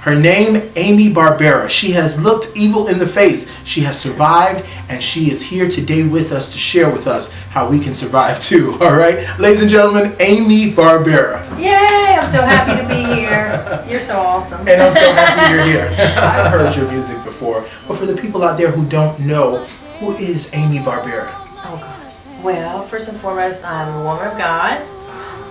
Her name, Amy Barbera. She has looked evil in the face. She has survived, and she is here today with us to share with us how we can survive too. All right, ladies and gentlemen, Amy Barbera. Yay! I'm so happy to be here. You're so awesome. And I'm so happy you're here. I've heard your music before, but for the people out there who don't know, who is Amy Barbera? Oh gosh. Well, first and foremost, I'm a woman of God.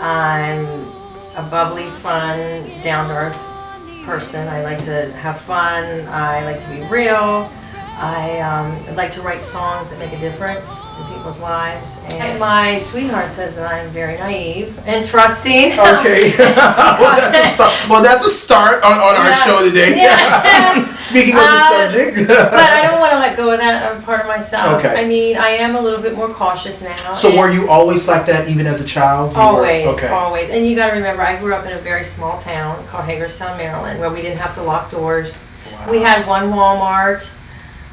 I'm a bubbly, fun, down-to-earth person. I like to have fun. I like to be real. I like to write songs that make a difference in people's lives. And my sweetheart says that I'm very naive and trusting. Okay. Well, that's a start on our show today. Yeah. Speaking of the subject. But I don't want to let go of that part of myself. Okay. I mean, I am a little bit more cautious now. So were you always like that even as a child? Always, okay. Always. And you got to remember, I grew up in a very small town called Hagerstown, Maryland, where we didn't have to lock doors. Wow. We had one Walmart,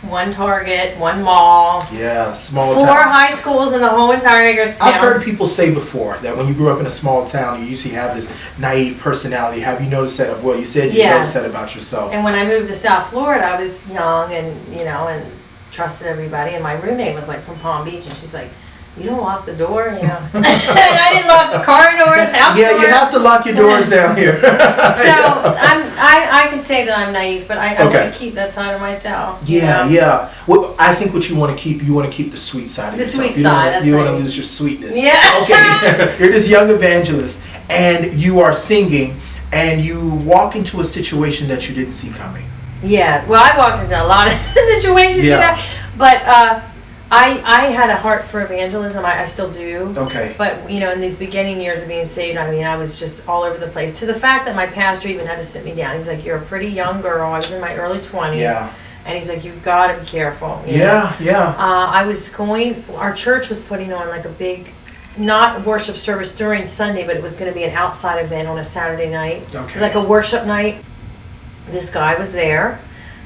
one Target, one mall. Yeah, small town. 4 high schools in the whole entire Hagerstown. I've heard people say before that when you grew up in a small town, you usually have this naive personality. Have you noticed that? Well, you said you noticed that about yourself. And when I moved to South Florida, I was young and, and trusted everybody. And my roommate was like from Palm Beach, and she's like, "You don't lock the door, And I didn't lock the car doors, house doors. You have to lock your doors down here. So I can say that I'm naive, but I want to keep that side of myself. Yeah. Well, I think what you want to keep the sweet side of yourself. The sweet side. You don't want to lose your sweetness. Yeah. Okay. You're this young evangelist, and you are singing, and you walk into a situation that you didn't see coming. Yeah. Well, I walked into a lot of situations, but. I had a heart for evangelism. I still do. Okay. But, in these beginning years of being saved, I was just all over the place. To the fact that my pastor even had to sit me down. He's like, "You're a pretty young girl." I was in my early 20s. Yeah. And he's like, "You've got to be careful." Yeah. Our church was putting on like a big, not worship service during Sunday, but it was going to be an outside event on a Saturday night. Okay. Like a worship night. This guy was there.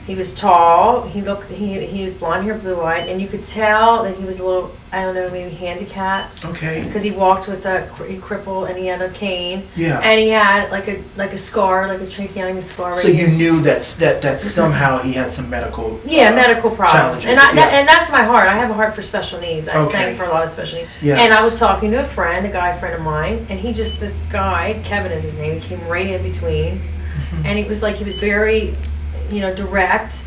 He was tall. He was blonde hair, blue eyed, and you could tell that he was a little, I don't know, maybe handicapped. Okay. Because he walked with he crippled, and he had a cane. Yeah. And he had like a scar, like a tracheotomy scar. So you knew that somehow he had some medical medical problems. Challenges. And that's my heart. I have a heart for special needs. I sang for a lot of special needs. Yeah. And I was talking to a guy friend of mine, and this guy, Kevin is his name, he came right in between, and he was very, direct.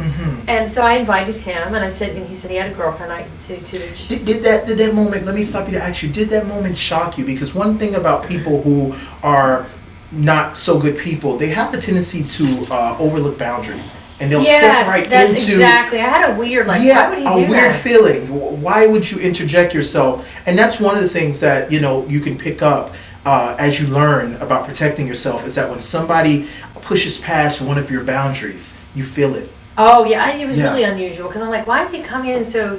And so I invited him, and he said he had a girlfriend. Did that moment, let me stop you to ask you, did that moment shock you? Because one thing about people who are not so good people, they have a tendency to overlook boundaries. And they'll step right into... Exactly. I had a weird, why would he do that? A weird feeling. Why would you interject yourself? And that's one of the things that, you can pick up as you learn about protecting yourself, is that when somebody pushes past one of your boundaries, you feel it. Oh, yeah. It was really unusual, because I'm like, why is he coming in so,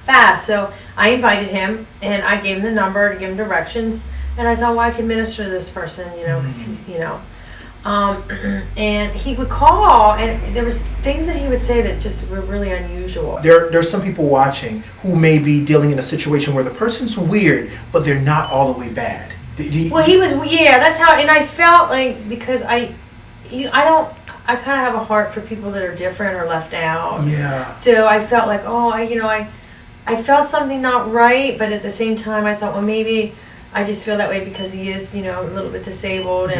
fast? So I invited him, and I gave him the number to give him directions, and I thought, well, I can minister to this person, because he, and he would call, and there was things that he would say that just were really unusual. There's some people watching who may be dealing in a situation where the person's weird, but they're not all the way bad. He was, that's how, and I felt like, because I kind of have a heart for people that are different or left out. Yeah. So I felt like, I felt something not right, but at the same time I thought, well, maybe I just feel that way because he is, a little bit disabled.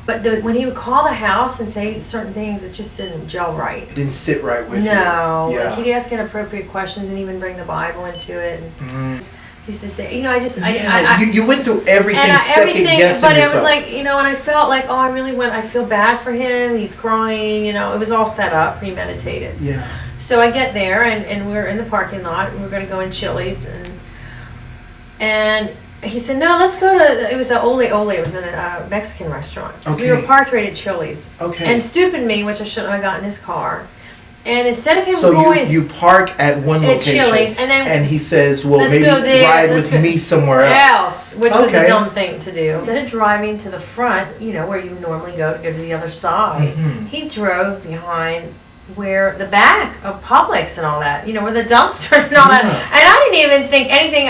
But when he would call the house and say certain things, it just didn't gel right. It didn't sit right with you. No. Yeah. Like he'd ask inappropriate questions and even bring the Bible into it. And he used to say, you went through everything, second guessing yourself. But it was like, and I felt like, I feel bad for him. He's crying, it was all set up, premeditated. Yeah. So I get there, and we're in the parking lot, and we're going to go in Chili's, and he said, no, let's go to, it was a Ole Ole, it was a Mexican restaurant. Okay. We were parked right at Chili's. Okay. And stupid me, which I shouldn't have gotten in his car. And instead of him going... So you park at one location. At Chili's, and he says, well, maybe ride with me somewhere else. Which was a dumb thing to do. Instead of driving to the front, where you normally go to the other side, he drove behind where the back of Publix and all that, where the dumpsters and all that. And I didn't even think anything,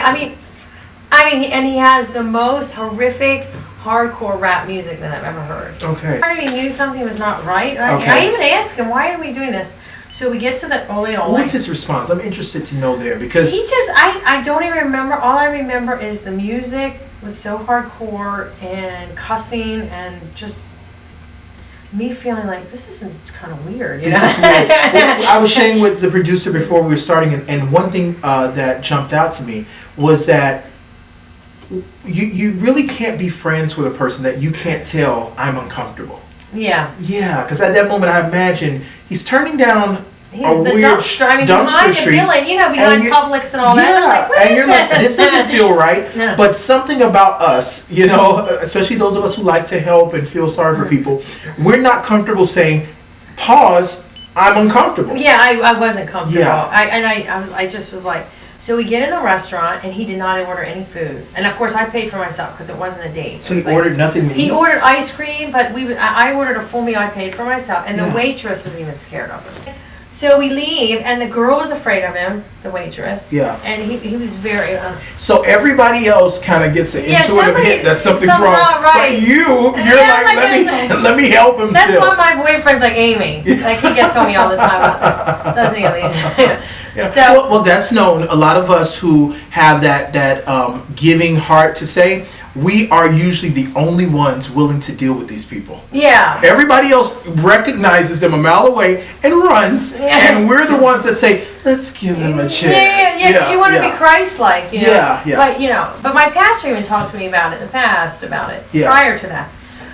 and he has the most horrific hardcore rap music than I've ever heard. Okay. Part of me knew something was not right. Okay. I even asked him, why are we doing this? So we get to the Ole Ole. What's his response? I'm interested to know there because He just, I don't even remember. All I remember is the music was so hardcore and cussing and just me feeling like this isn't kind of weird. You this know? is weird. Well, I was sharing with the producer before we were starting, and one thing that jumped out to me was that you really can't be friends with a person that you can't tell I'm uncomfortable. Yeah. Yeah, because at that moment I imagine he's turning down a The weird dumpster. I mean, dumpster behind the street. building, you know, behind Publix and all that. I'm like, what and is you're like, this doesn't feel right. No. But something about us, you know, especially those of us who like to help and feel sorry for people, we're not comfortable saying, pause, I'm uncomfortable. Yeah, I wasn't comfortable. Yeah. I just was like, so we get in the restaurant and he did not order any food, and of course I paid for myself because it wasn't a date. So he ordered nothing to He eat? ordered ice cream, but I ordered a full meal. I paid for myself, and the Yeah. waitress was even scared of him. So we leave, and the girl was afraid of him, the waitress. Yeah. And he was very. So everybody else kind of gets an intuitive hit that something's wrong. not right. But you're Yeah, like, let me help him That's still. why my boyfriend's like Amy. Like he gets on me all the time about this, doesn't he? Yeah. So Well, that's known. A lot of us who have that giving heart to say, we are usually the only ones willing to deal with these people. yeah. Everybody else recognizes them a mile away and runs, Yeah. and we're the ones that say, let's give them a chance. Yeah, 'cause you want to be Christ-like, you know. Yeah. But my pastor even talked to me about it in the past, Yeah. prior to that.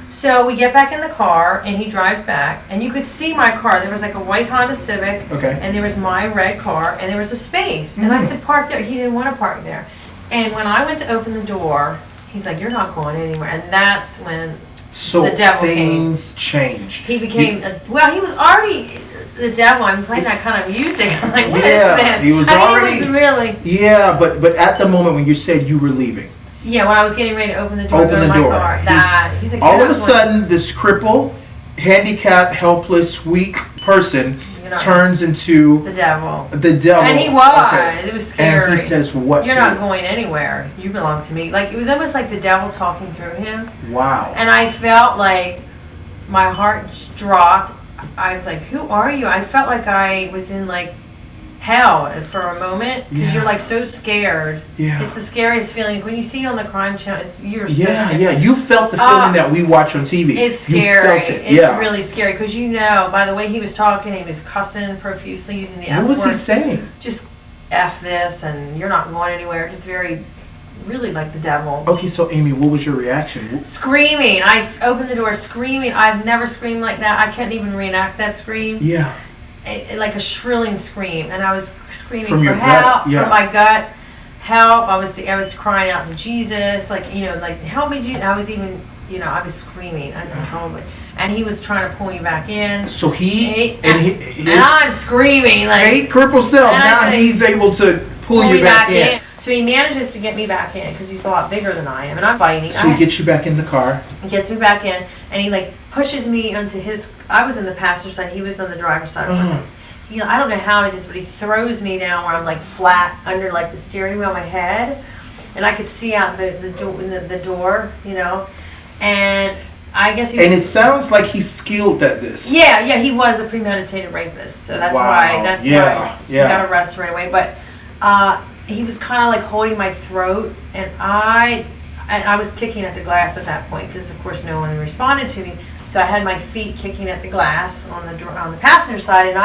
So we get back in the car, and he drives back, and you could see my car. There was like a white Honda Civic, Okay. and there was my red car, and there was a space. And I said, park there. He didn't want to park there. And when I went to open the door, he's like, you're not going anywhere. And that's when So the devil things change. he became, he was already the devil. I'm playing that kind of music. I was like, what is Yeah, this? he was It already- was really... Yeah, but at the moment when you said you were leaving, Yeah, when I was getting ready to open the door, open go to the my door. car, he's like, all "You're of a not sudden, this crippled, handicapped, helpless, weak person You're not- turns into the devil. the devil. And he was. Okay. It was scary. And he says, "What? You're to not you?" going anywhere. You belong to me." Like, it was almost like the devil talking through him. Wow. And I felt like my heart just dropped. I was like, who are you? I felt like I was in, like, hell for a moment. Because Yeah. you're, like, so scared. Yeah. It's the scariest feeling. When you see it on the crime channel, you're so Yeah, scared. yeah. You felt the feeling that we watch on TV. It's scary. You felt it. It's Yeah. really scary because by the way he was talking, he was cussing profusely, using the F What was he word. saying? Just F this, and you're not going anywhere. Just really like the devil. Okay, so Amy, what was your reaction? Screaming. I opened the door screaming. I've never screamed like that. I can't even reenact that scream. Yeah. Like a shrilling scream, and I was screaming From for your gut, help, yeah. from my gut, help. I was crying out to Jesus, like help me, Jesus. I was even, I was screaming uncontrollably, and he was trying to pull me back in. So his and I'm screaming like fake crippled self. and I Now say, he's able to pull you me back in. So he manages to get me back in because he's a lot bigger than I am, and I'm fighting. So he gets you back in the car. He gets me back in, and he like pushes me onto his. I was in the passenger side. He was on the driver's side. I don't know how it is, but he throws me down where I'm like flat under like the steering wheel of my head, and I could see out the door, and I guess he was, And it sounds like he's skilled at this. yeah, he was a premeditated rapist, so that's Wow. why he Yeah. got arrested right away. But he was kind of like holding my throat, and I was kicking at the glass at that point because of course no one responded to me. So I had my feet kicking at the glass on the passenger side, and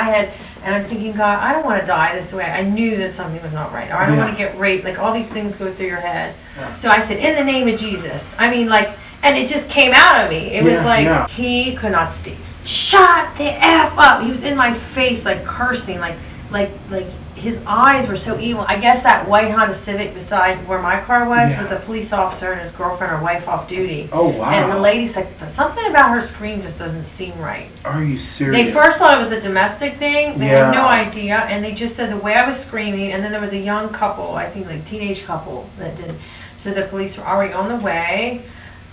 I'm thinking, God, I don't want to die this way. I knew that something was not right, or I don't want to get raped. Like all these things go through your head. Yeah. So I said, in the name of Jesus. I mean, like, and it just came out of me. It was like he could not speak. Shut the F up. He was in my face, like cursing, like his eyes were so evil. I guess that white Honda Civic beside where my car was a police officer and his girlfriend or wife off duty. Oh, wow. And the lady's like, something about her scream just doesn't seem right. Are you serious? They first thought it was a domestic thing. They had no idea, and they just said the way I was screaming. And then there was a young couple, I think like teenage couple that did. So the police were already on the way.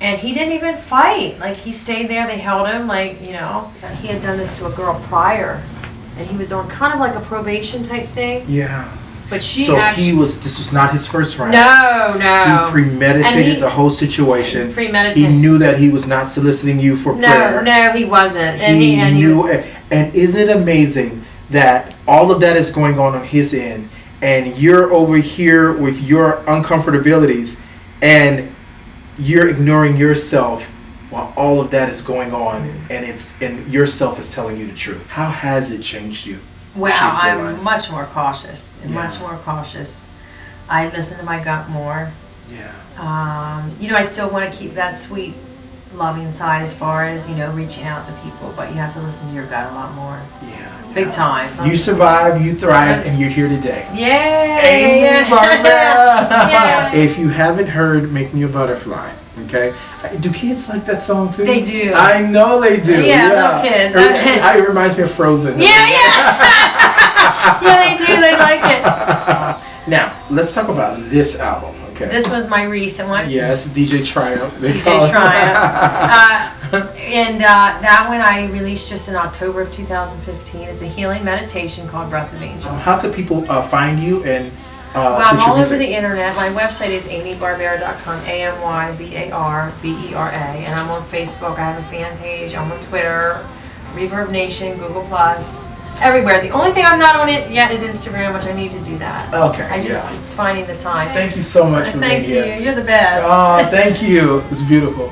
And he didn't even fight. Like, he stayed there. They held him, like, He had done this to a girl prior. And he was on kind of like a probation type thing. Yeah. But she so actually, this was not his first round. No. He premeditated And the whole situation. Premeditated. He knew that he was not soliciting you for prayer. No, he wasn't. He knew. And is it amazing that all of that is going on his end, and you're over here with your uncomfortabilities, and you're ignoring yourself while all of that is going on, and yourself is telling you the truth. How has it changed you? Well, Shaped your I'm life? much more cautious. Yeah. Much more cautious. I listen to my gut more. Yeah. I still want to keep that sweet, loving side as far as, reaching out to people, but you have to listen to your gut a lot more. Yeah. Big time. You survive, you thrive, and you're here today. Yay! Amy Barbera! Yay. If you haven't heard Make Me a Butterfly, okay? Do kids like that song too? They do. I know they do. Yeah, little kids. It reminds me of Frozen. Yeah. Yeah, they do. They like it. Now, let's talk about this album, okay? This was my recent one. Yes, DJ Triumph. DJ Triumph. And that one I released just in October of 2015. It's a healing meditation called Breath of Angel. How could people find you and Well, get I'm your all over music? the internet. My website is amybarbera.com, AMYBARBERA, and I'm on Facebook. I have a fan page. I'm on Twitter, Reverb Nation, Google Plus, everywhere. The only thing I'm not on it yet is Instagram, which I need to do that. Okay, It's finding the time. Thank you so much for Thank being you. here. You're the best. Thank you. It's beautiful.